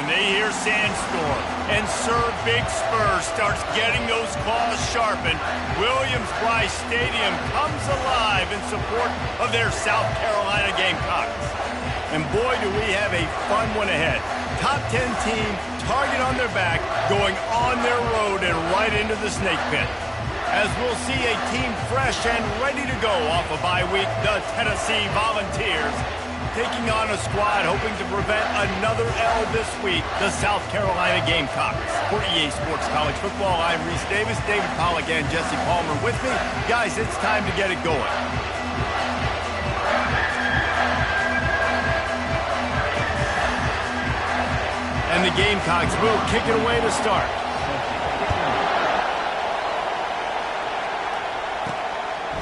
when they hear Sandstorm and Sir Big Spur starts getting those claws sharpened, Williams-Brice Stadium comes alive in support of their South Carolina Gamecocks. And boy, do we have a fun one ahead. Top 10 team, target on their back, going on their road and right into the snake pit. As we'll see a team fresh and ready to go off a bye week, the Tennessee Volunteers, taking on a squad hoping to prevent another L this week, the South Carolina Gamecocks. For EA Sports College Football, I'm Reese Davis, David Pollack, and Jesse Palmer with me. Guys, it's time to get it going. And the Gamecocks will kick it away to start.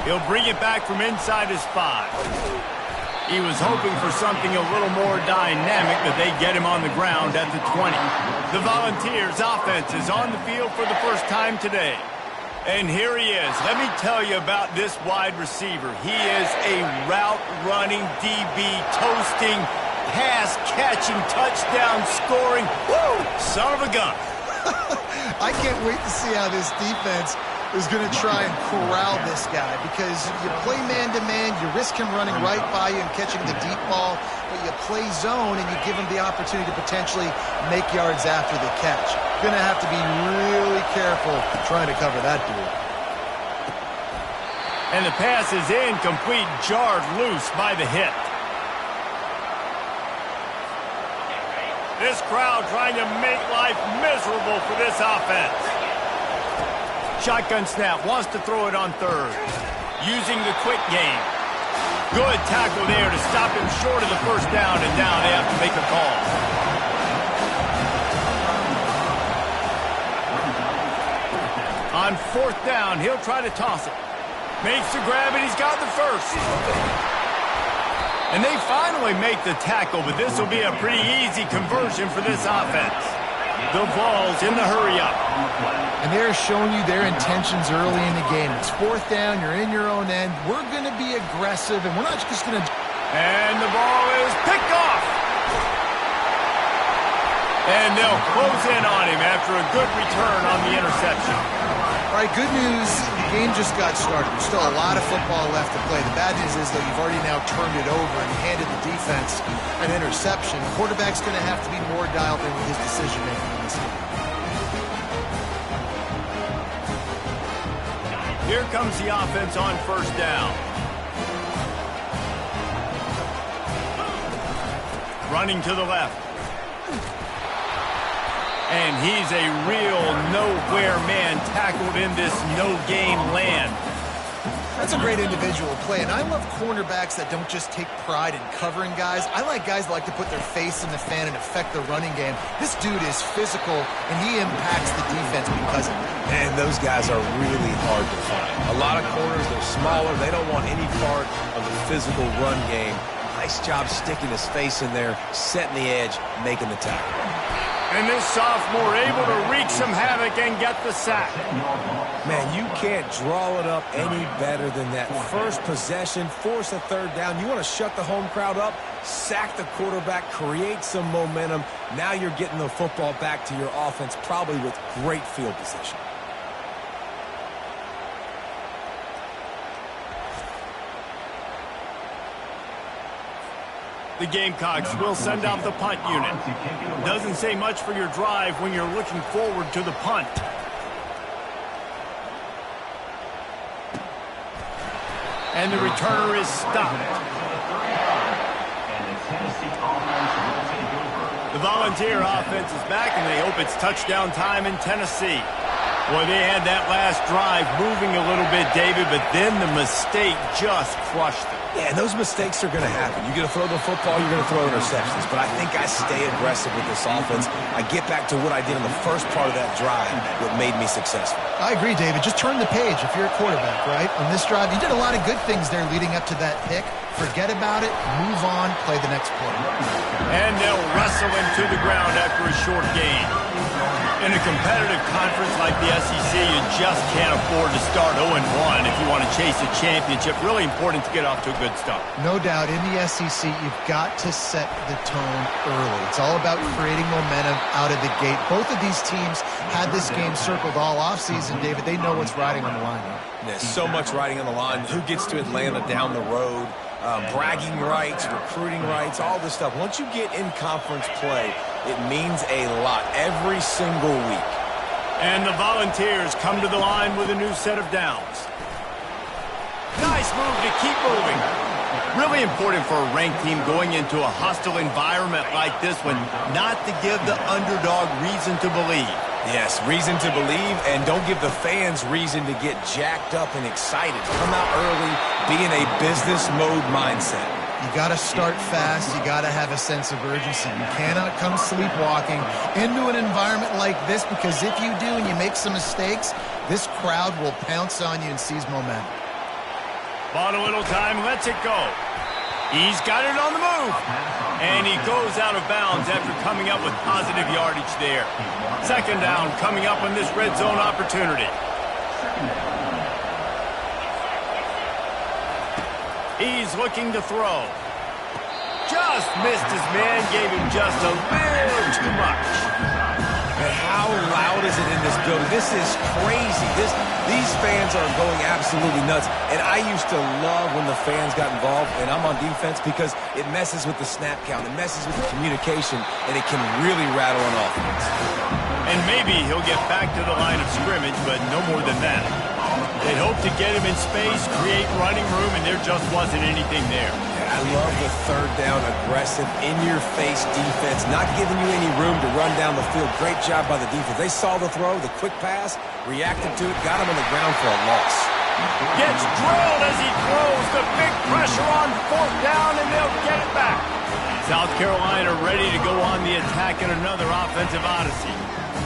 He'll bring it back from inside his 5. He was hoping for something a little more dynamic, but they get him on the ground at the 20. The Volunteers offense is on the field for the first time today. And here he is. Let me tell you about this wide receiver. He is a route-running DB, toasting, pass-catching, touchdown-scoring, woo, son of a gun. I can't wait to see how this defense is going to try and corral this guy, because you play man-to-man, you risk him running right by you and catching the deep ball, but you play zone and you give him the opportunity to potentially make yards after the catch. You're going to have to be really careful trying to cover that dude. And the pass is incomplete, jarred loose by the hit. This crowd trying to make life miserable for this offense. Shotgun snap, wants to throw it on third. Using the quick game. Good tackle there to stop him short of the first down, and now they have to make a call. On fourth down, he'll try to toss it. Makes the grab, and he's got the first. And they finally make the tackle, but this will be a pretty easy conversion for this offense. The ball's in the hurry-up. And they're showing you their intentions early in the game. It's fourth down, you're in your own end. We're going to be aggressive, and we're not just going to... And the ball is picked off. And they'll close in on him after a good return on the interception. All right, good news, the game just got started. There's still a lot of football left to play. The bad news is, though, you've already now turned it over and handed the defense an interception. The quarterback's going to have to be more dialed in with his decision-making in this game. Here comes the offense on first down. Running to the left. And he's a real nowhere man tackled in this no-game land. That's a great individual play, and I love cornerbacks that don't just take pride in covering guys. I like guys that like to put their face in the fan and affect the running game. This dude is physical, and he impacts the defense because of it. And those guys are really hard to find. A lot of corners, they're smaller. They don't want any part of the physical run game. Nice job sticking his face in there, setting the edge, making the tackle. And this sophomore able to wreak some havoc and get the sack. Man, you can't draw it up any better than that. First possession, force a third down. You want to shut the home crowd up, sack the quarterback, create some momentum. Now you're getting the football back to your offense, probably with great field position. The Gamecocks will send out the punt unit. Doesn't say much for your drive when you're looking forward to the punt. And the returner is stopped. The Volunteer offense is back, and they hope it's touchdown time in Tennessee. Boy, they had that last drive moving a little bit, David, but then the mistake just crushed them. Yeah, and those mistakes are going to happen. You're going to throw the football, you're going to throw interceptions. But I think I stay aggressive with this offense. I get back to what I did in the first part of that drive, what made me successful. I agree, David. Just turn the page if you're a quarterback, right? On this drive, you did a lot of good things there leading up to that pick. Forget about it, move on, play the next play. And they'll wrestle him to the ground after a short gain. In a competitive conference like the SEC, you just can't afford to start 0-1 if you want to chase a championship. Really important to get off to a good start. No doubt, in the SEC, you've got to set the tone early. It's all about creating momentum out of the gate. Both of these teams had this game circled all offseason, David. They know what's riding on the line. There's so much riding on the line. Who gets to Atlanta down the road? Bragging rights, recruiting rights, all this stuff. Once you get in conference play, it means a lot every single week. And the Volunteers come to the line with a new set of downs. Nice move to keep moving. Really important for a ranked team going into a hostile environment like this one, not to give the underdog reason to believe. Yes, reason to believe, and don't give the fans reason to get jacked up and excited. Come out early, be in a business mode mindset. You got to start fast. You got to have a sense of urgency. You cannot come sleepwalking into an environment like this, because if you do and you make some mistakes, this crowd will pounce on you and seize momentum. Bought a little time, lets it go. He's got it on the move. And he goes out of bounds after coming up with positive yardage there. Second down coming up on this red zone opportunity. He's looking to throw. Just missed his man, gave him just a little too much. And how loud is it in this building? This is crazy. These fans are going absolutely nuts. And I used to love when the fans got involved, and I'm on defense, because it messes with the snap count. It messes with the communication, and it can really rattle an offense. And maybe he'll get back to the line of scrimmage, but no more than that. They'd hope to get him in space, create running room, and there just wasn't anything there. I love the third down, aggressive, in-your-face defense, not giving you any room to run down the field. Great job by the defense. They saw the throw, the quick pass, reacted to it, got him on the ground for a loss. Gets drilled as he throws. The big pressure on fourth down, and they'll get it back. South Carolina ready to go on the attack in another offensive odyssey.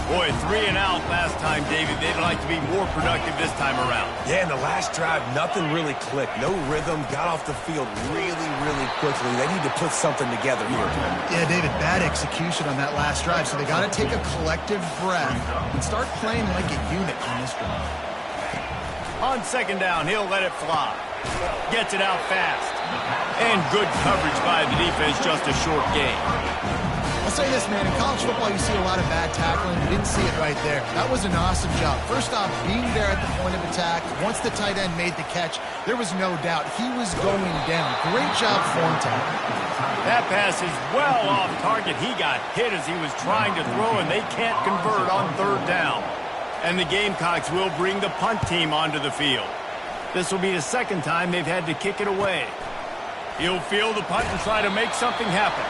Boy, 3 and out last time, David. They'd like to be more productive this time around. Yeah, in the last drive, nothing really clicked. No rhythm, got off the field really, really quickly. They need to put something together here. Yeah, David, bad execution on that last drive, so they got to take a collective breath and start playing like a unit on this drive. On second down, he'll let it fly. Gets it out fast. And good coverage by the defense, just a short gain. I'll say this, man, in college football you see a lot of bad tackling. You didn't see it right there. That was an awesome job. First off, being there at the point of attack. Once the tight end made the catch, there was no doubt he was going down. Great job form tackling. That pass is well off target. He got hit as he was trying to throw, and they can't convert on third down. And the Gamecocks will bring the punt team onto the field. This will be the second time they've had to kick it away. He'll field the punt and try to make something happen.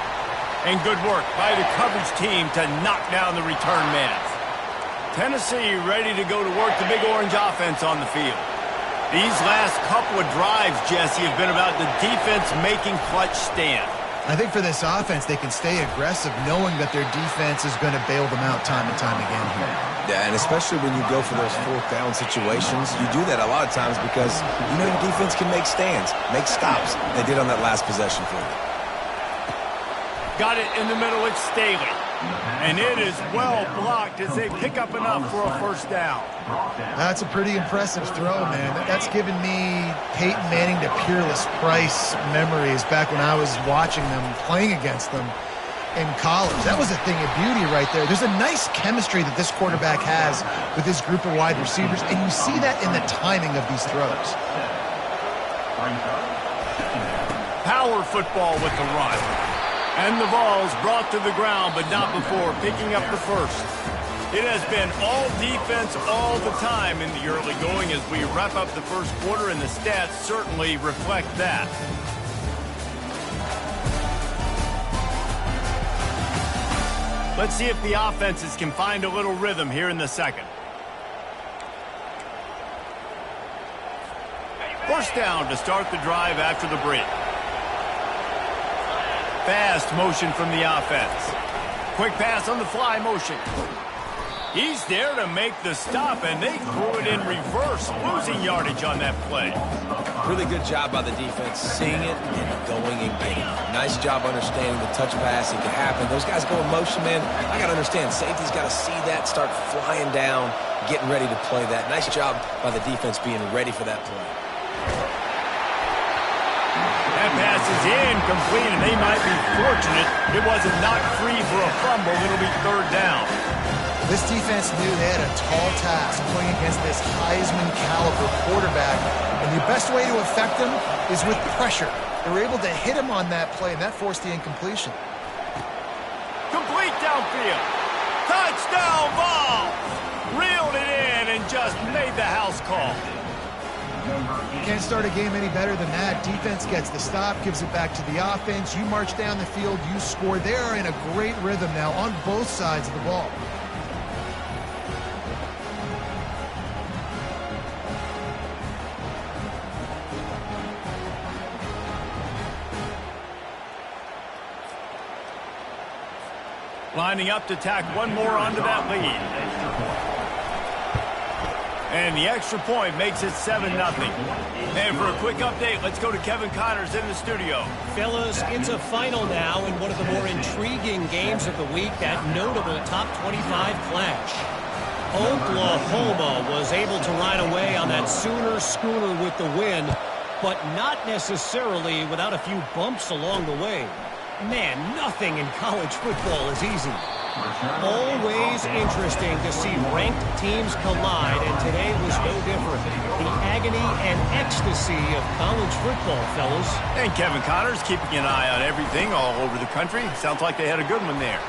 And good work by the coverage team to knock down the return man. Tennessee ready to go to work the Big Orange offense on the field. These last couple of drives, Jesse, have been about the defense making clutch stand. I think for this offense, they can stay aggressive knowing that their defense is going to bail them out time and time again here. Yeah, and especially when you go for those fourth down situations, you do that a lot of times because you know your defense can make stands, make stops. They did on that last possession for you. Got it in the middle, it's Staley. And it is well blocked as they pick up enough for a first down. That's a pretty impressive throw, man. That's given me Peyton Manning to Peerless Price memories back when I was watching them, playing against them in college. That was a thing of beauty right there. There's a nice chemistry that this quarterback has with this group of wide receivers, and you see that in the timing of these throws. Power football with the run. And the ball's brought to the ground, but not before picking up the first. It has been all defense all the time in the early going as we wrap up the first quarter, and the stats certainly reflect that. Let's see if the offenses can find a little rhythm here in the second. First down to start the drive after the break. Fast motion from the offense. Quick pass on the fly motion. He's there to make the stop, and they threw it in reverse, losing yardage on that play. Really good job by the defense, seeing it and going and getting it. Nice job understanding the touch pass. It can happen. Those guys go in motion, man. I got to understand, safety's got to see that, start flying down, getting ready to play that. Nice job by the defense being ready for that play. That pass is incomplete, and they might be fortunate it wasn't knocked free for a fumble. It'll be third down. This defense knew they had a tall task playing against this Heisman-caliber quarterback, and the best way to affect him is with pressure. They were able to hit him on that play, and that forced the incompletion. Complete downfield. Touchdown ball. Reeled it in and just made the house call. You can't start a game any better than that. Defense gets the stop, gives it back to the offense. You march down the field, you score. They are in a great rhythm now on both sides of the ball. Lining up to tack one more onto that lead. And the extra point makes it 7-0. And for a quick update, let's go to Kevin Connors in the studio. Fellas, it's a final now in one of the more intriguing games of the week, that notable top 25 clash. Oklahoma was able to ride away on that Sooner schooner with the win, but not necessarily without a few bumps along the way. Man, nothing in college football is easy. Always interesting to see ranked teams collide, and today was no different. The agony and ecstasy of college football, fellas. And Kevin Connors keeping an eye on everything all over the country. Sounds like they had a good one there.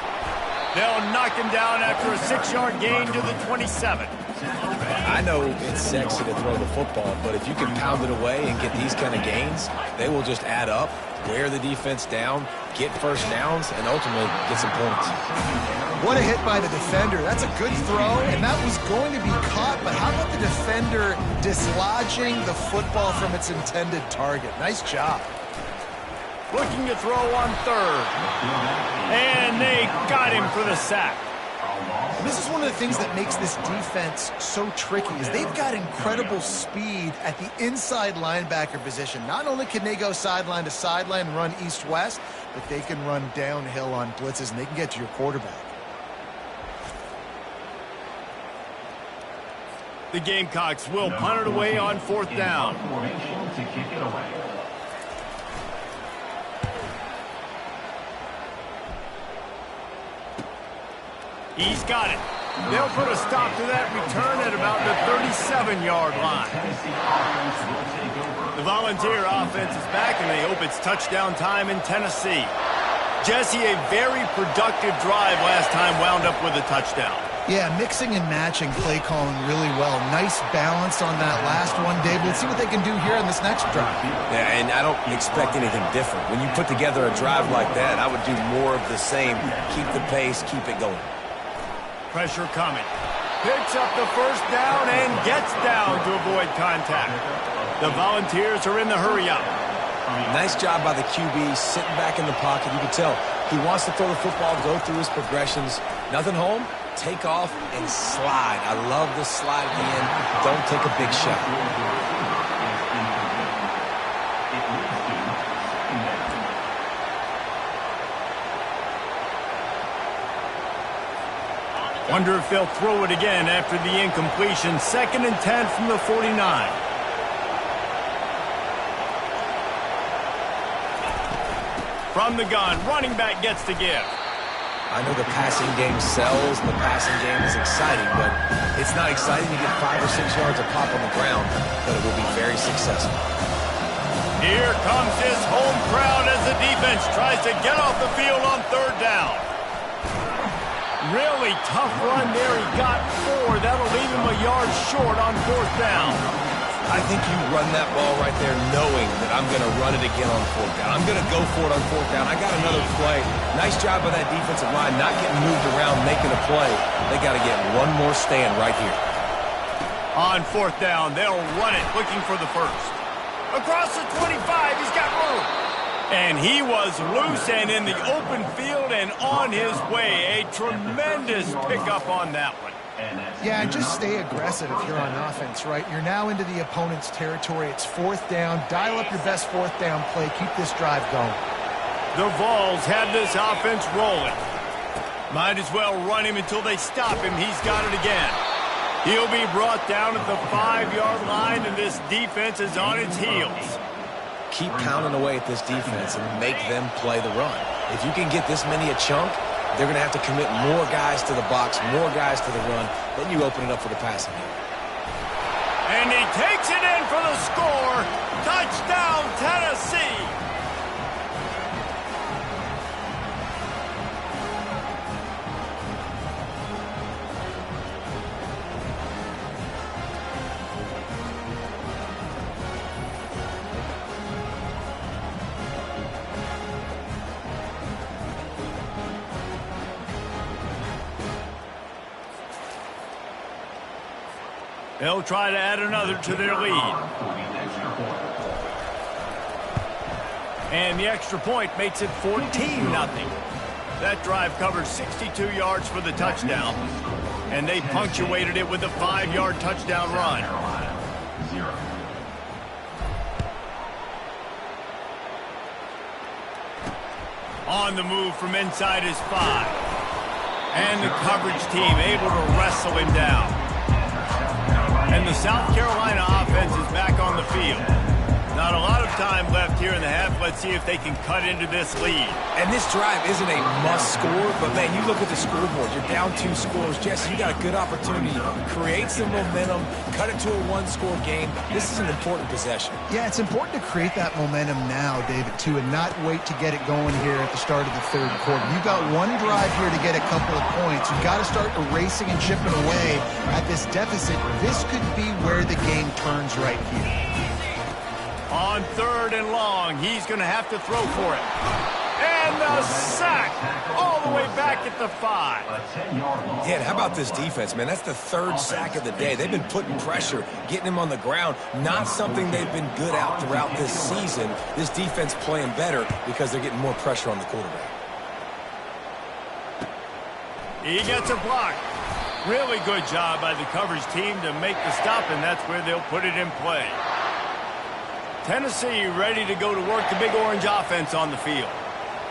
They'll knock him down after a 6-yard gain to the 27. I know it's sexy to throw the football, but if you can pound it away and get these kind of gains, they will just add up, wear the defense down, get first downs, and ultimately get some points. What a hit by the defender. That's a good throw, and that was going to be caught, but how about the defender dislodging the football from its intended target? Nice job. Looking to throw on third. And they got him for the sack. This is one of the things that makes this defense so tricky is they've got incredible speed at the inside linebacker position. Not only can they go sideline to sideline and run east-west, but they can run downhill on blitzes, and they can get to your quarterback. The Gamecocks will punt it away on fourth down. He's got it. They'll put a stop to that return at about the 37-yard line. The Volunteer offense is back, and they hope it's touchdown time in Tennessee. Jesse, a very productive drive last time wound up with a touchdown. Yeah, mixing and matching play calling really well. Nice balance on that last one, Dave. Let's see what they can do here on this next drive. Yeah, and I don't expect anything different. When you put together a drive like that, I would do more of the same. Keep the pace, keep it going. Pressure coming. Picks up the first down and gets down to avoid contact. The Volunteers are in the hurry-up. Nice job by the QB, sitting back in the pocket. You can tell he wants to throw the football, go through his progressions. Nothing home, take off, and slide. I love the slide at the end. Don't take a big shot. Wonder if they'll throw it again after the incompletion. 2nd and 10 from the 49. From the gun, running back gets to give. I know the passing game sells, and the passing game is exciting, but it's not exciting to get 5 or 6 yards of pop on the ground, but it will be very successful. Here comes his home crowd as the defense tries to get off the field on third down. Really tough run there. He got 4. That'll leave him a yard short on fourth down. I think you run that ball right there knowing that I'm going to run it again on fourth down. I'm going to go for it on fourth down. I got another play. Nice job by that defensive line, not getting moved around, making a play. They got to get one more stand right here. On fourth down, they'll run it, looking for the first. Across the 25, he's got room. And he was loose and in the open field and on his way. A tremendous pickup on that one. Yeah, and just stay aggressive if you're on offense, right? You're now into the opponent's territory. It's 4th down. Dial up your best 4th down play. Keep this drive going. The Vols have this offense rolling. Might as well run him until they stop him. He's got it again. He'll be brought down at the 5-yard line, and this defense is on its heels. Keep pounding away at this defense and make them play the run. If you can get this many a chunk, they're going to have to commit more guys to the box, more guys to the run. Then you open it up for the passing game. And he takes it in for the score. Touchdown, Tennessee. They'll try to add another to their lead. And the extra point makes it 14-0. That drive covered 62 yards for the touchdown. And they punctuated it with a 5-yard touchdown run. On the move from inside his 5. And the coverage team able to wrestle him down. And the South Carolina offense is back on the field. Not a lot of time left here in the half. Let's see if they can cut into this lead. And this drive isn't a must score, but, man, you look at the scoreboard. You're down 2 scores. Jesse, you got a good opportunity to create some momentum, cut it to a 1-score game. This is an important possession. Yeah, it's important to create that momentum now, David, too, and not wait to get it going here at the start of the 3rd quarter. You've got one drive here to get a couple of points. You've got to start erasing and chipping away at this deficit. This could be where the game turns right here. On 3rd and long, he's going to have to throw for it. And the sack all the way back at the 5. Yeah, and how about this defense, man? That's the 3rd sack of the day. They've been putting pressure, getting him on the ground. Not something they've been good at throughout this season. This defense playing better because they're getting more pressure on the quarterback. He gets a block. Really good job by the coverage team to make the stop, and that's where they'll put it in play. Tennessee ready to go to work the Big Orange offense on the field.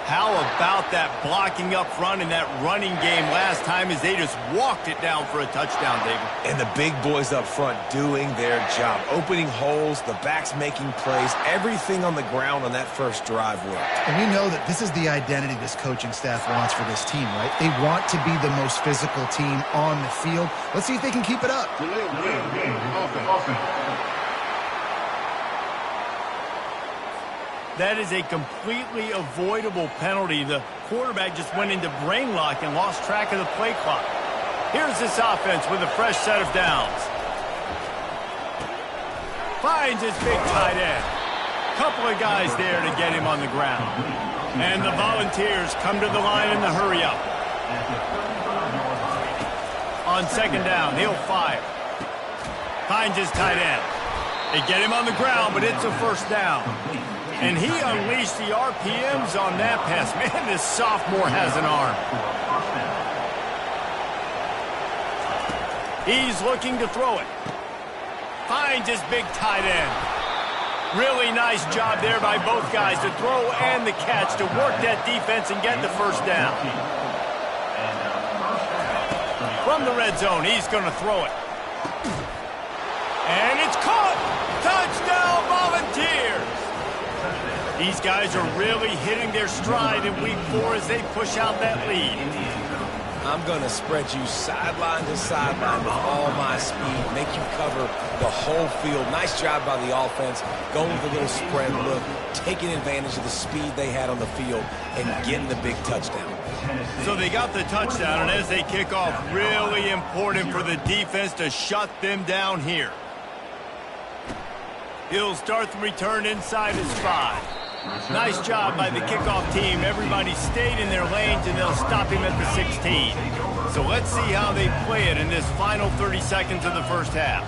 How about that blocking up front and that running game last time as they just walked it down for a touchdown, David? And the big boys up front doing their job. Opening holes, the backs making plays, everything on the ground on that first drive worked. And we know that this is the identity this coaching staff wants for this team, right? They want to be the most physical team on the field. Let's see if they can keep it up. That is a completely avoidable penalty. The quarterback just went into brain lock and lost track of the play clock. Here's this offense with a fresh set of downs. Finds his big tight end. Couple of guys there to get him on the ground. And the Volunteers come to the line in the hurry up. On 2nd down, he'll fire. Finds his tight end. They get him on the ground, but it's a 1st down. And he unleashed the RPMs on that pass. Man, this sophomore has an arm. He's looking to throw it. Finds his big tight end. Really nice job there by both guys to throw and the catch to work that defense and get the 1st down. From the red zone, he's going to throw it. And it's caught! Touchdown, Volunteers! These guys are really hitting their stride in week 4 as they push out that lead. I'm going to spread you sideline to sideline with all my speed, make you cover the whole field. Nice job by the offense, going with a little spread look, taking advantage of the speed they had on the field, and getting the big touchdown. So they got the touchdown, and as they kick off, really important for the defense to shut them down here. He'll start the return inside his 5. Nice job by the kickoff team. Everybody stayed in their lanes, and they'll stop him at the 16. So let's see how they play it in this final 30 seconds of the 1st half.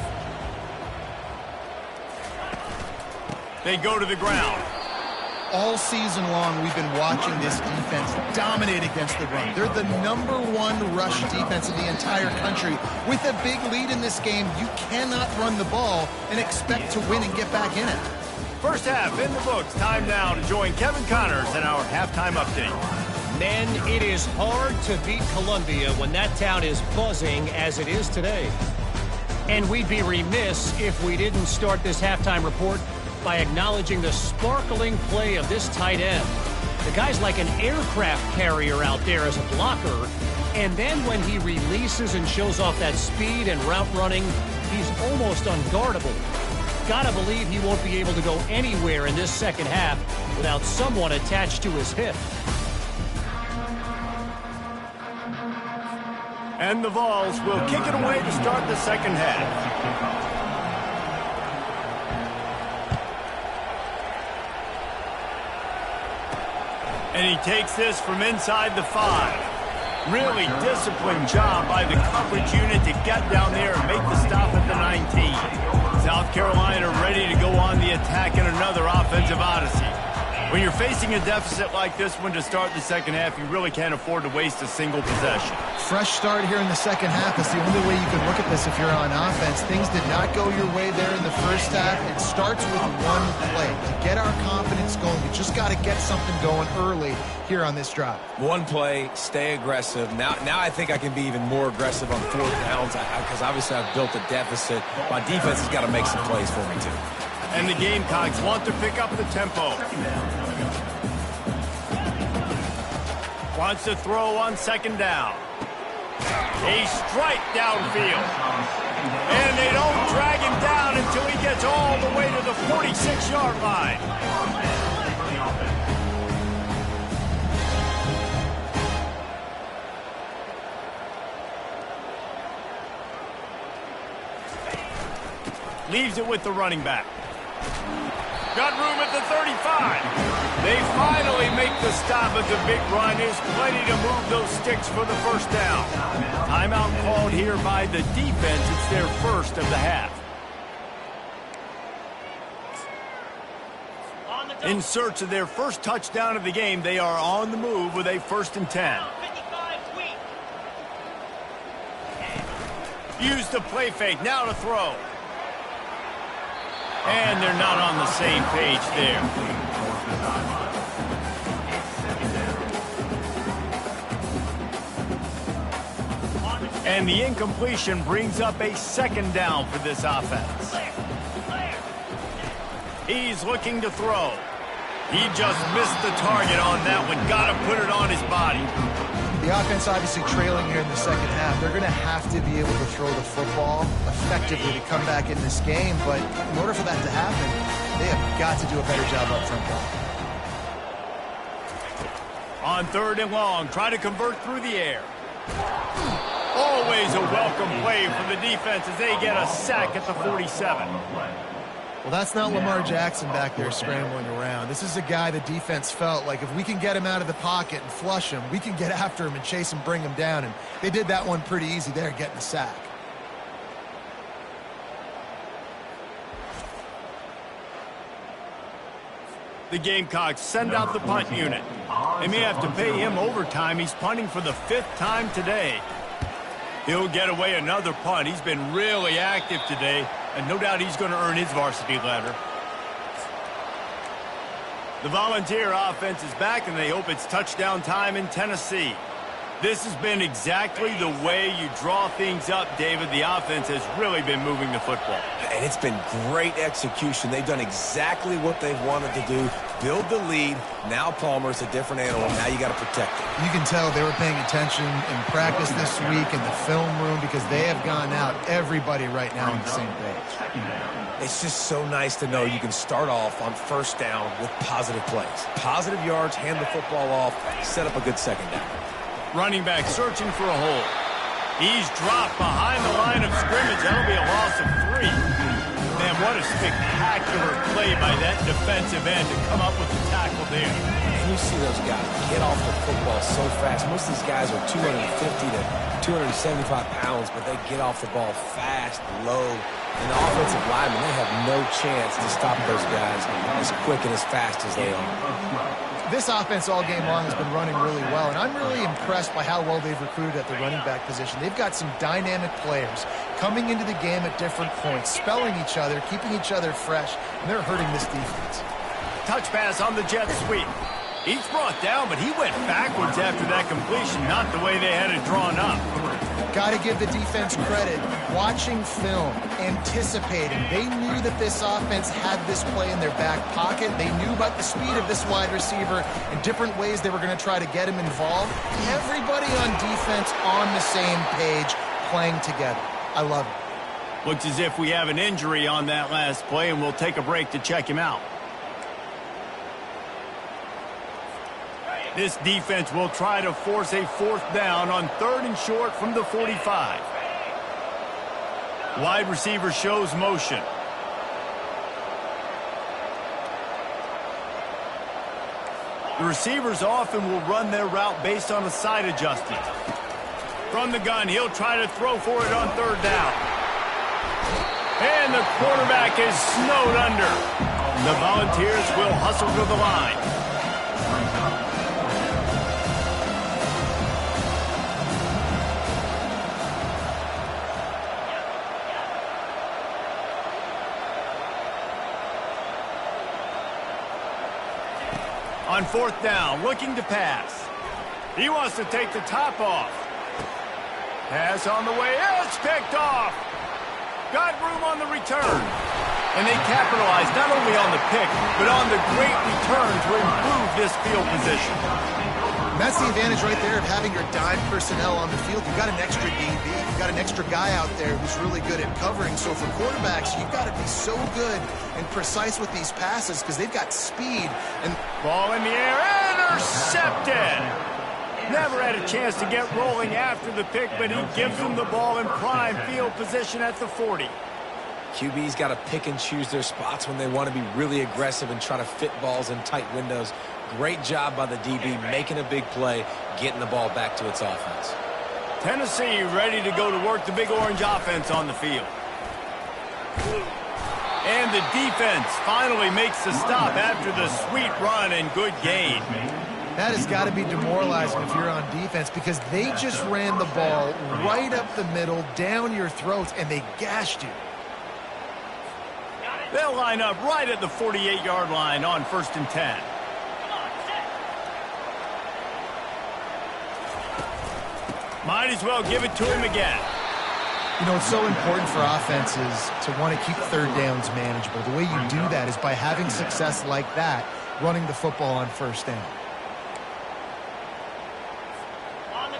They go to the ground. All season long, we've been watching this defense dominate against the run. They're the #1 rush defense in the entire country. With a big lead in this game, you cannot run the ball and expect to win and get back in it. First half in the books. Time now to join Kevin Connors in our halftime update. Men, it is hard to beat Columbia when that town is buzzing as it is today. And we'd be remiss if we didn't start this halftime report by acknowledging the sparkling play of this tight end. The guy's like an aircraft carrier out there as a blocker, and then when he releases and shows off that speed and route running, he's almost unguardable. Gotta believe he won't be able to go anywhere in this second half without someone attached to his hip. And the Vols will kick it away to start the second half. And he takes this from inside the 5. Really disciplined job by the coverage unit to get down there and make the stop at the 19. South Carolina ready to go on the attack in another offensive odyssey. When you're facing a deficit like this one to start the second half, you really can't afford to waste a single possession. Fresh start here in the second half is the only way you can look at this if you're on offense. Things did not go your way there in the first half. It starts with one play. To get our confidence going, we just got to get something going early here on this drive. One play, stay aggressive. Now I think I can be even more aggressive on 4th downs because obviously I've built a deficit. My defense has got to make some plays for me too. And the Gamecocks want to pick up the tempo. Wants to throw on second down. A strike downfield. And they don't drag him down until he gets all the way to the 46-yard line. Leaves it with the running back. Got room at the 35. They finally make the stop at the big run. There's plenty to move those sticks for the first down. Timeout called here by the defense. It's their first of the half. In search of their first touchdown of the game, they are on the move with a 1st and 10. Use the play fake. Now to throw. And they're not on the same page there. And the incompletion brings up a 2nd down for this offense. He's looking to throw. He just missed the target on that one. Got to put it on his body. The offense obviously trailing here in the second half. They're going to have to be able to throw the football effectively to come back in this game. But in order for that to happen, they have got to do a better job up front. On 3rd and long, try to convert through the air. Always a welcome play for the defense as they get a sack at the 47. Well, that's not Lamar Jackson back there scrambling around. This is a guy the defense felt like if we can get him out of the pocket and flush him, we can get after him and chase him, bring him down. And they did that one pretty easy there, getting a sack. The Gamecocks send out the punt unit. They may have to pay him overtime. He's punting for the 5th time today. He'll get away another punt. He's been really active today, and no doubt he's going to earn his varsity letter. The Volunteer offense is back, and they hope it's touchdown time in Tennessee. This has been exactly the way you draw things up, David. The offense has really been moving the football. And it's been great execution. They've done exactly what they've wanted to do. Build the lead. Now Palmer's a different animal. Now you got to protect it. You can tell they were paying attention in practice this week in the film room because they have gone out, everybody right now on the same page. It's just so nice to know you can start off on 1st down with positive plays. Positive yards, hand the football off, set up a good 2nd down. Running back searching for a hole. He's dropped behind the line of scrimmage. That'll be a loss of 3. Man, what a spectacular play by that defensive end to come up with the tackle there. And you see those guys get off the football so fast. Most of these guys are 250 to 275 pounds, but they get off the ball fast, low, And the offensive linemen, they have no chance to stop those guys as quick and as fast as they are. This offense all game long has been running really well, and I'm really impressed by how well they've recruited at the running back position. They've got some dynamic players coming into the game at different points, spelling each other, keeping each other fresh, and they're hurting this defense. Touch pass on the jet sweep. He's brought down, but he went backwards after that completion, not the way they had it drawn up. Got to give the defense credit. Watching film, anticipating. They knew that this offense had this play in their back pocket. They knew about the speed of this wide receiver and different ways they were going to try to get him involved. Everybody on defense on the same page, playing together. I love it. Looks as if we have an injury on that last play, and we'll take a break to check him out. This defense will try to force a 4th down on 3rd and short from the 45. Wide receiver shows motion. The receivers often will run their route based on a side adjustment. From the gun, he'll try to throw for it on 3rd down. And the quarterback is snowed under. The Volunteers will hustle to the line. On 4th down, looking to pass. He wants to take the top off. Pass on the way. It's picked off. Got room on the return. And they capitalized not only on the pick, but on the great return to improve this field position. And that's the advantage right there of having your dime personnel on the field. You've got an extra DB. You've got an extra guy out there who's really good at covering. So for quarterbacks, you've got to be so good and precise with these passes because they've got speed. And ball in the air, intercepted. Never had a chance to get rolling after the pick, but he gives them the ball in prime field position at the 40. QB's got to pick and choose their spots when they want to be really aggressive and try to fit balls in tight windows. Great job by the DB making a big play, getting the ball back to its offense. Tennessee ready to go to work the big orange offense on the field. And the defense finally makes the stop after the sweet run and good gain. That has got to be demoralizing if you're on defense because they just ran the ball right up the middle, down your throats, and they gashed you. They'll line up right at the 48-yard line on 1st and 10. Might as well give it to him again. You know, it's so important for offenses to want to keep 3rd downs manageable. The way you do that is by having success like that, running the football on 1st down.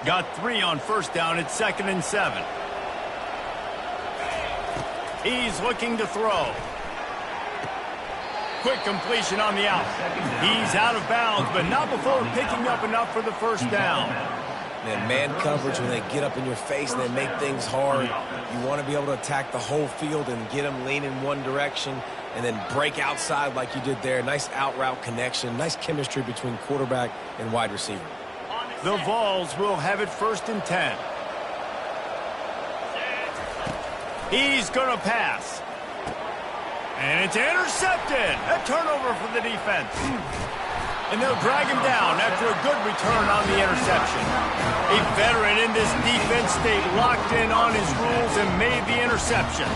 Got 3 on 1st down. It's 2nd and 7. He's looking to throw. Quick completion on the out. He's out of bounds, but not before picking up enough for the 1st down. Man coverage, when they get up in your face and they make things hard, you want to be able to attack the whole field and get them leaning one direction and then break outside like you did there. Nice out route connection, nice chemistry between quarterback and wide receiver. The Vols will have it 1st and 10. He's going to pass. And it's intercepted. A turnover for the defense. And they'll drag him down after a good return on the interception. A veteran in this defense stayed locked in on his rules and made the interception.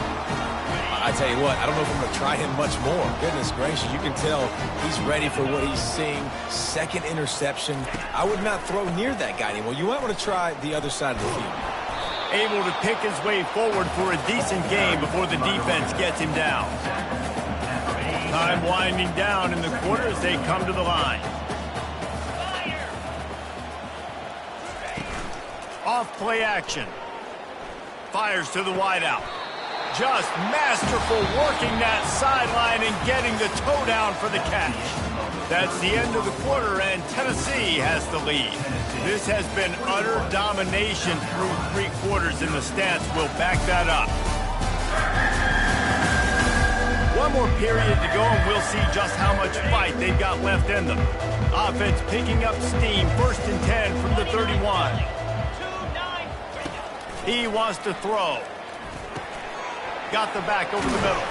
I tell you what, I don't know if I'm going to try him much more. Goodness gracious, you can tell he's ready for what he's seeing. 2nd interception. I would not throw near that guy anymore. You might want to try the other side of the field. Able to pick his way forward for a decent game before the defense gets him down. Time winding down in the quarter as they come to the line. Off play action. Fires to the wideout. Just masterful working that sideline and getting the toe down for the catch. That's the end of the quarter, and Tennessee has the lead. This has been utter domination through 3 quarters, and the stats will back that up. One more period to go, and we'll see just how much fight they've got left in them. Offense picking up steam, 1st and 10 from the 31. He wants to throw. got the back over the middle.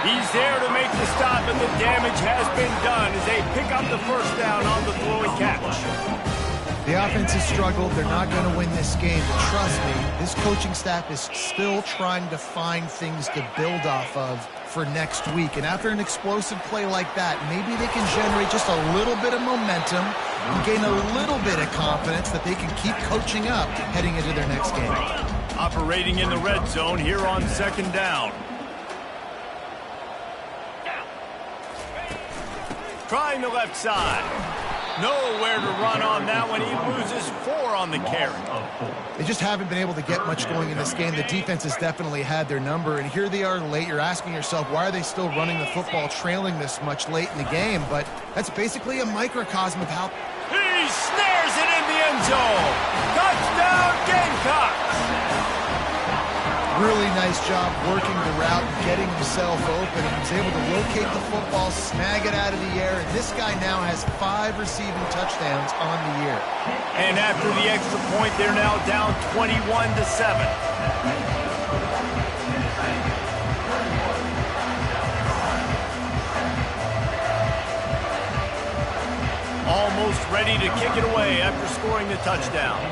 He's there to make the stop, and the damage has been done as they pick up the first down on the throwing catch. The offense has struggled. They're not going to win this game. But trust me, this coaching staff is still trying to find things to build off of for next week. And after an explosive play like that, maybe they can generate just a little bit of momentum and gain a little bit of confidence that they can keep coaching up heading into their next game. Operating in the red zone here on second down. Trying the left side. Nowhere to run on that one. He loses 4 on the carry. They just haven't been able to get much going in this game. The defense has definitely had their number, and here they are late. You're asking yourself, why are they still running the football trailing this much late in the game? But that's basically a microcosm of how... He snares it in the end zone. Touchdown, Gamecocks. Really nice job working the route and getting himself open. He was able to locate the football, snag it out of the air, and this guy now has 5 receiving touchdowns on the year. And after the extra point, they're now down 21-7. Almost ready to kick it away after scoring the touchdown.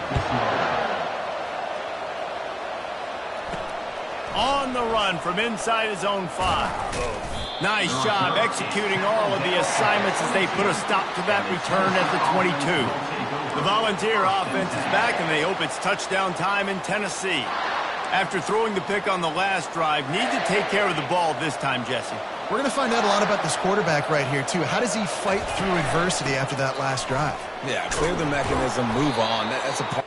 On the run from inside his own 5. Nice job executing all of the assignments as they put a stop to that return at the 22. The Volunteer offense is back, and they hope it's touchdown time in Tennessee. After throwing the pick on the last drive, need to take care of the ball this time, Jesse. We're going to find out a lot about this quarterback right here, too. How does he fight through adversity after that last drive? Yeah, clear the mechanism, move on. That's a part.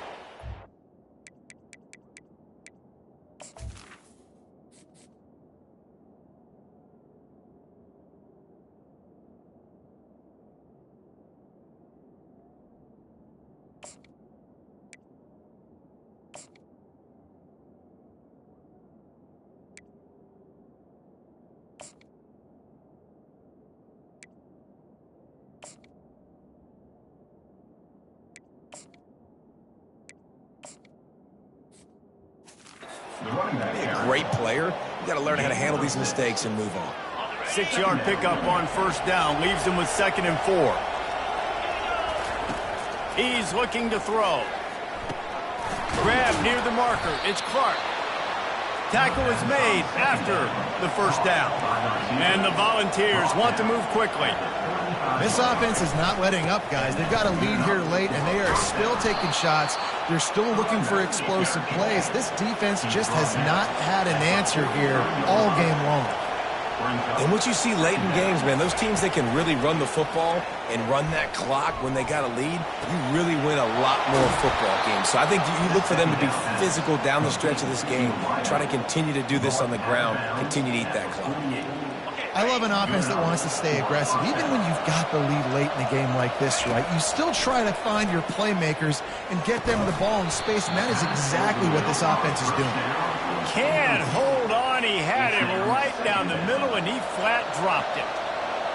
Be a great player. You got to learn how to handle these mistakes and move on. 6-yard pickup on first down leaves him with 2nd and 4. He's looking to throw. Grab near the marker. It's Clark. Tackle is made after the first down. And the Volunteers want to move quickly. This offense is not letting up, guys. They've got a lead here late, and they are still taking shots. They're still looking for explosive plays. This defense just has not had an answer here all game long. And what you see late in games, man, those teams that can really run the football and run that clock when they got a lead, you really win a lot more football games. So I think you look for them to be physical down the stretch of this game, try to continue to do this on the ground, continue to eat that clock. I love an offense that wants to stay aggressive. Even when you've got the lead late in a game like this, right, you still try to find your playmakers and get them the ball in space, and that is exactly what this offense is doing. Can't hold on. He had it right down the middle, and he flat dropped it.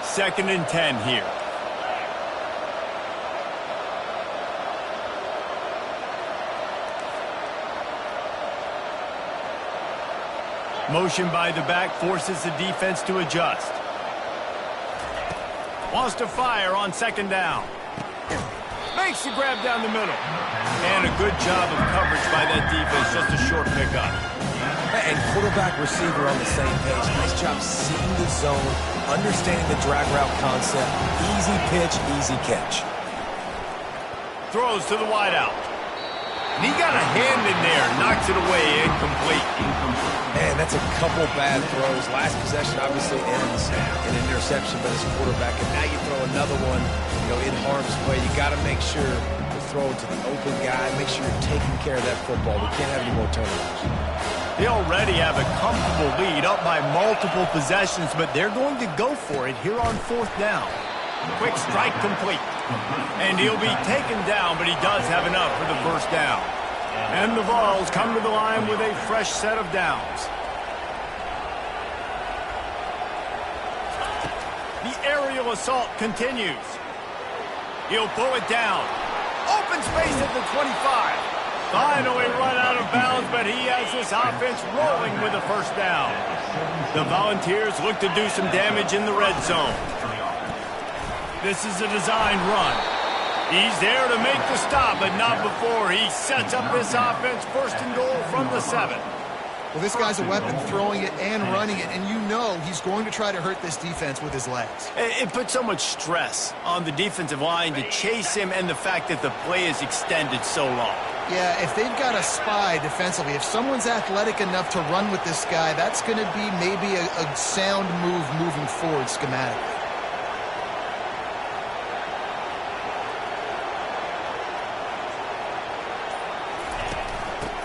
2nd and 10 here. Motion by the back forces the defense to adjust. Wants to fire on 2nd down. Makes the grab down the middle. And a good job of coverage by that defense. Just a short pickup. And quarterback receiver on the same page. Nice job seeing the zone, understanding the drag route concept. Easy pitch, easy catch. Throws to the wideout. And he got a hand in there. Knocks it away. Incomplete. Man, that's a couple bad throws. Last possession obviously ends in interception by this quarterback. And now you throw another one, in harm's way. You got to make sure to throw it to the open guy. Make sure you're taking care of that football. We can't have any more turnovers. They already have a comfortable lead, up by multiple possessions, but they're going to go for it here on 4th down. Quick strike complete. And he'll be taken down, but he does have enough for the first down. And the Vols come to the line with a fresh set of downs. The aerial assault continues. He'll pull it down. Open space at the 25. Finally run out of bounds, but he has this offense rolling with a first down. The Volunteers look to do some damage in the red zone. This is a design run. He's there to make the stop, but not before he sets up this offense first and goal from the 7. Well, this guy's a weapon, throwing it and running it, and you know he's going to try to hurt this defense with his legs. It puts so much stress on the defensive line to chase him and the fact that the play is extended so long. Yeah, if they've got a spy defensively, if someone's athletic enough to run with this guy, that's going to be maybe a sound move moving forward schematically.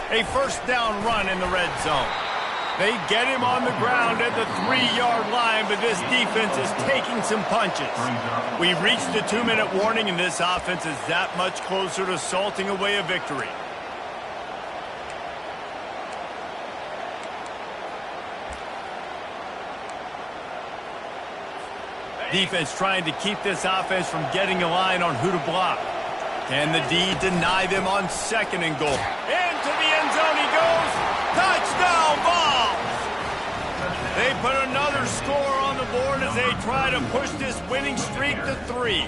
A first down run in the red zone. They get him on the ground at the 3-yard line, but this defense is taking some punches. We've reached the 2-minute warning, and this offense is that much closer to salting away a victory. Defense trying to keep this offense from getting a line on who to block. Can the D deny them on second and goal? Into the end zone he goes. Touchdown Vols! They put another score on the board as they try to push this winning streak to 3.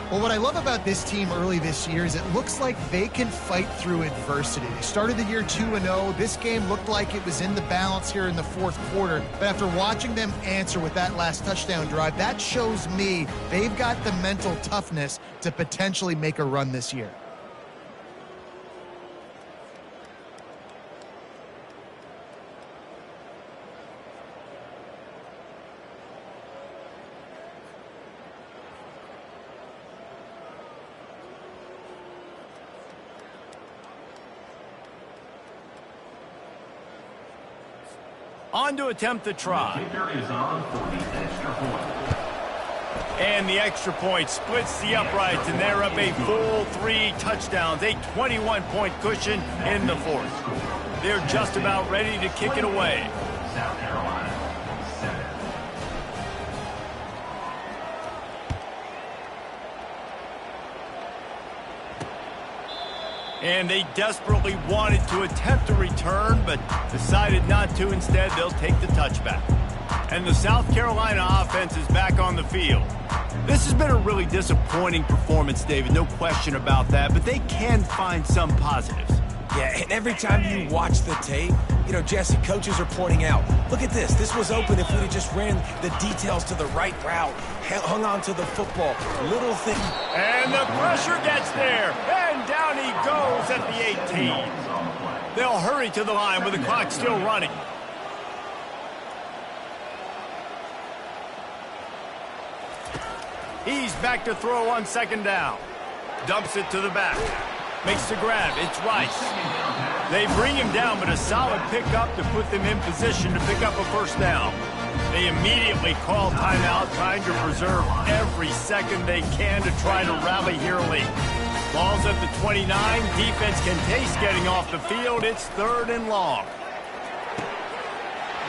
Well, what I love about this team early this year is it looks like they can fight through adversity. They started the year 2-0. This game looked like it was in the balance here in the fourth quarter. But after watching them answer with that last touchdown drive, that shows me they've got the mental toughness to potentially make a run this year. On to attempt the try. And the extra point splits the uprights, and they're up a full 3 touchdowns, a 21-point cushion in the fourth. They're just about ready to kick it away. South Carolina, 7. And they desperately wanted to attempt a return, but decided not to. Instead, they'll take the touchback. And the South Carolina offense is back on the field. This has been a really disappointing performance, David, no question about that, but they can find some positives. Yeah, and every time you watch the tape, you know, Jesse, coaches are pointing out, look at this. This was open if we'd have just ran the details to the right route, hung on to the football, little thing. And the pressure gets there, and down he goes at the 18. They'll hurry to the line with the clock still running. He's back to throw on second down. Dumps it to the back. Makes the grab. It's Rice. They bring him down, but a solid pickup to put them in position to pick up a first down. They immediately call timeout, trying to preserve every second they can to try to rally here late. Ball's at the 29. Defense can taste getting off the field. It's 3rd and long.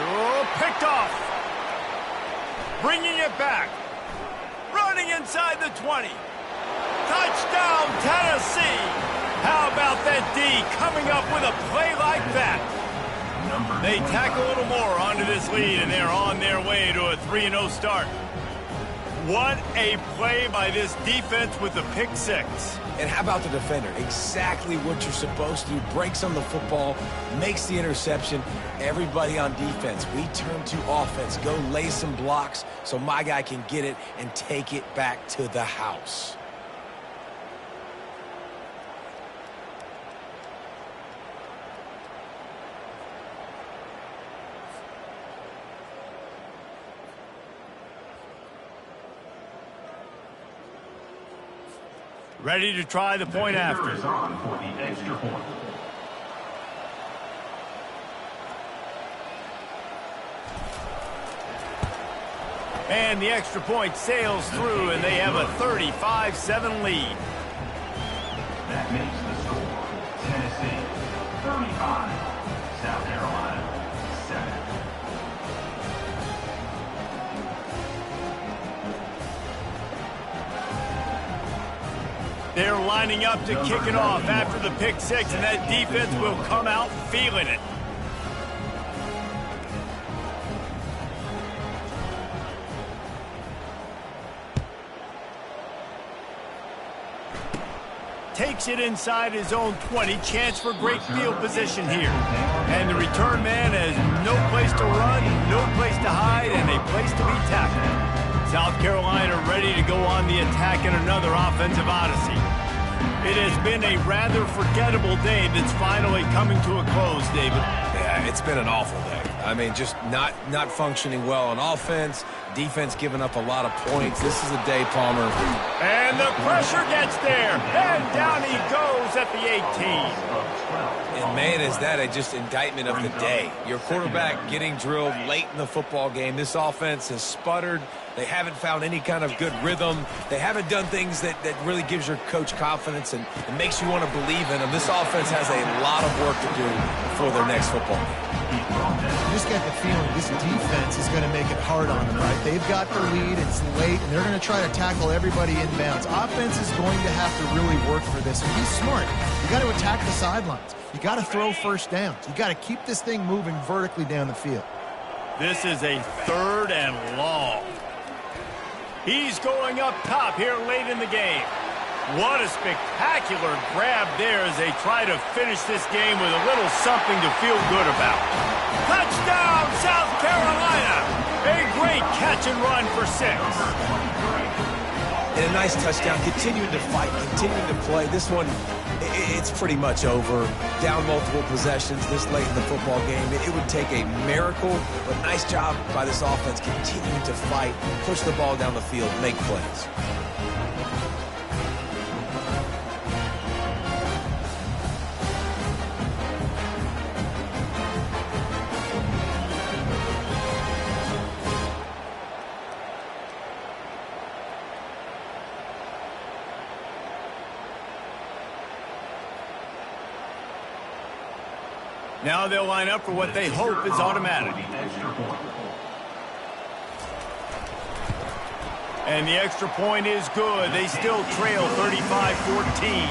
Oh, picked off. Bringing it back. Running inside the 20. Touchdown, Tennessee. How about that D coming up with a play like that? They tack a little more onto this lead, and they're on their way to a 3-0 start. What a play by this defense with the pick 6. And how about the defender? Exactly what you're supposed to do. Breaks on the football, makes the interception. Everybody on defense, we turn to offense. Go lay some blocks so my guy can get it and take it back to the house. Ready to try the point after. Is on for the extra point. And the extra point sails through, and they have a 35-7 lead. That makes the score Tennessee 35, South Carolina 7. They're lining up to kick it off after the pick six, and that defense will come out feeling it. Takes it inside his own 20. Chance for great field position here. And the return man has no place to run, no place to hide, and a place to be tackled. South Carolina ready to go on the attack in another offensive odyssey. It has been a rather forgettable day that's finally coming to a close, David. Yeah, it's been an awful day. I mean, just not functioning well on offense. Defense giving up a lot of points. This is a day, Palmer. And the pressure gets there. And down he goes at the 18. And, man, is that just indictment of the day. Your quarterback getting drilled late in the football game. This offense has sputtered. They haven't found any kind of good rhythm. They haven't done things that really gives your coach confidence and makes you want to believe in them. This offense has a lot of work to do before their next football game. You just get the feeling this defense is going to make it hard on them, right? They've got the lead, it's late, and they're going to try to tackle everybody inbounds. Offense is going to have to really work for this. And be smart. You got to attack the sidelines. You got to throw first downs. You got to keep this thing moving vertically down the field. This is a 3rd and long. He's going up top here late in the game. What a spectacular grab there as they try to finish this game with a little something to feel good about. Touchdown, South Carolina! A great catch and run for 6. And a nice touchdown, continuing to fight, continuing to play. This one, it's pretty much over. Down multiple possessions this late in the football game. It would take a miracle, but nice job by this offense continuing to fight, push the ball down the field, make plays. Now they'll line up for what they hope is automatic. And the extra point is good. They still trail 35-14.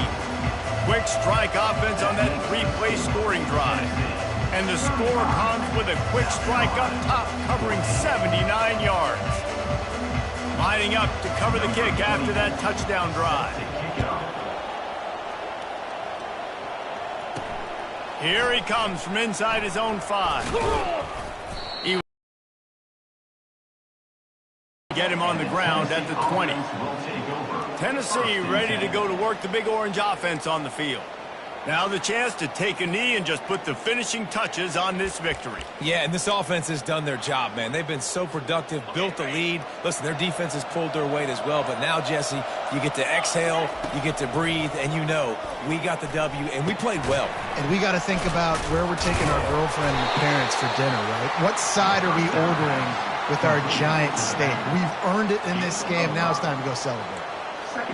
Quick strike offense on that 3-play scoring drive. And the score comes with a quick strike up top, covering 79 yards. Lining up to cover the kick after that touchdown drive. Here he comes from inside his own 5. He get him on the ground at the 20. Tennessee ready to go to work the Big Orange offense on the field. Now the chance to take a knee and just put the finishing touches on this victory. Yeah, and this offense has done their job, man. They've been so productive, built the lead. Listen, their defense has pulled their weight as well. But now, Jesse, you get to exhale, you get to breathe, and you know we got the W, and we played well. And we got to think about where we're taking our girlfriend and parents for dinner, right? What side are we ordering with our giant steak? We've earned it in this game. Now it's time to go celebrate.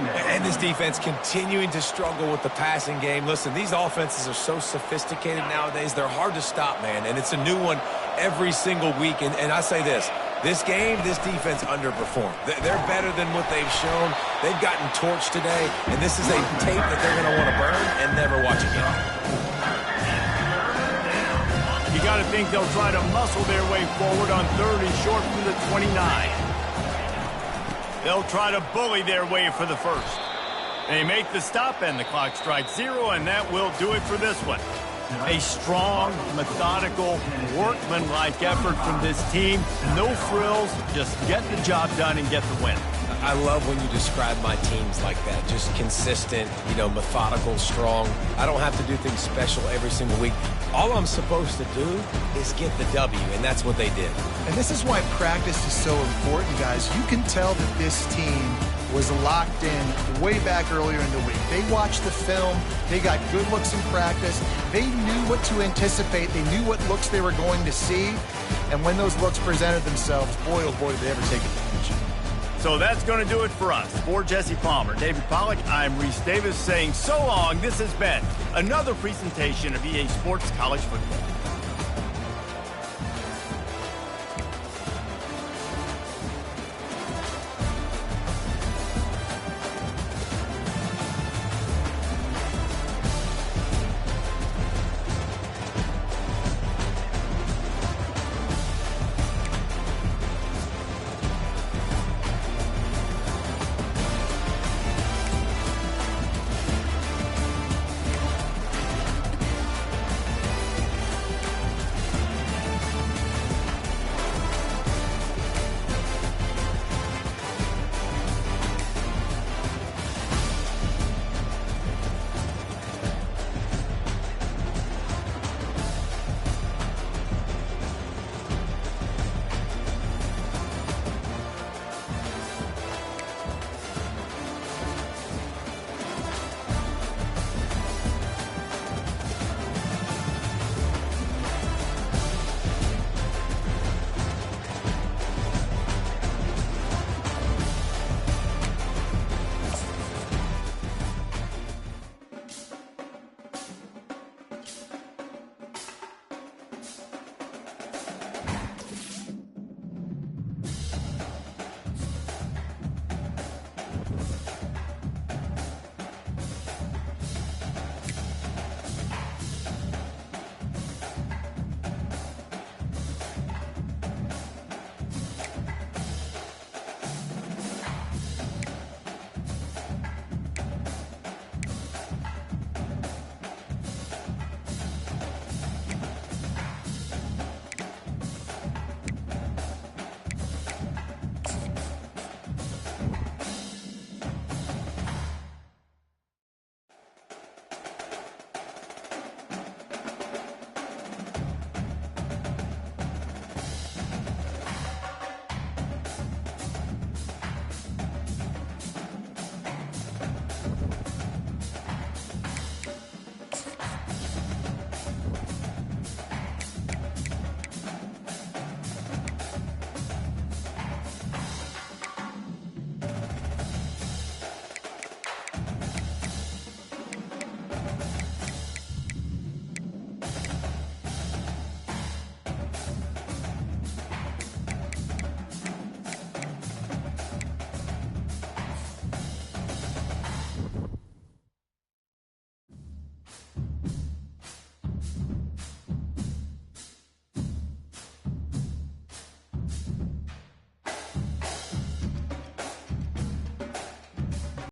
And this defense continuing to struggle with the passing game. Listen, these offenses are so sophisticated nowadays. They're hard to stop, man. And it's a new one every single week. And I say this game, this defense underperformed. They're better than what they've shown. They've gotten torched today. And this is a tape that they're going to want to burn and never watch again. You got to think they'll try to muscle their way forward on 3rd and short from the 29. They'll try to bully their way for the 1st. They make the stop, and the clock strikes 0, and that will do it for this one. A strong, methodical, workmanlike effort from this team. No frills, just get the job done and get the win. I love when you describe my teams like that. Just consistent, methodical, strong. I don't have to do things special every single week. All I'm supposed to do is get the W, and that's what they did. And this is why practice is so important, guys. You can tell that this team was locked in way back earlier in the week. They watched the film. They got good looks in practice. They knew what to anticipate. They knew what looks they were going to see. And when those looks presented themselves, boy, oh boy, did they ever take advantage. So that's going to do it for us. For Jesse Palmer, David Pollack, I'm Reese Davis saying so long. This has been another presentation of EA Sports College Football.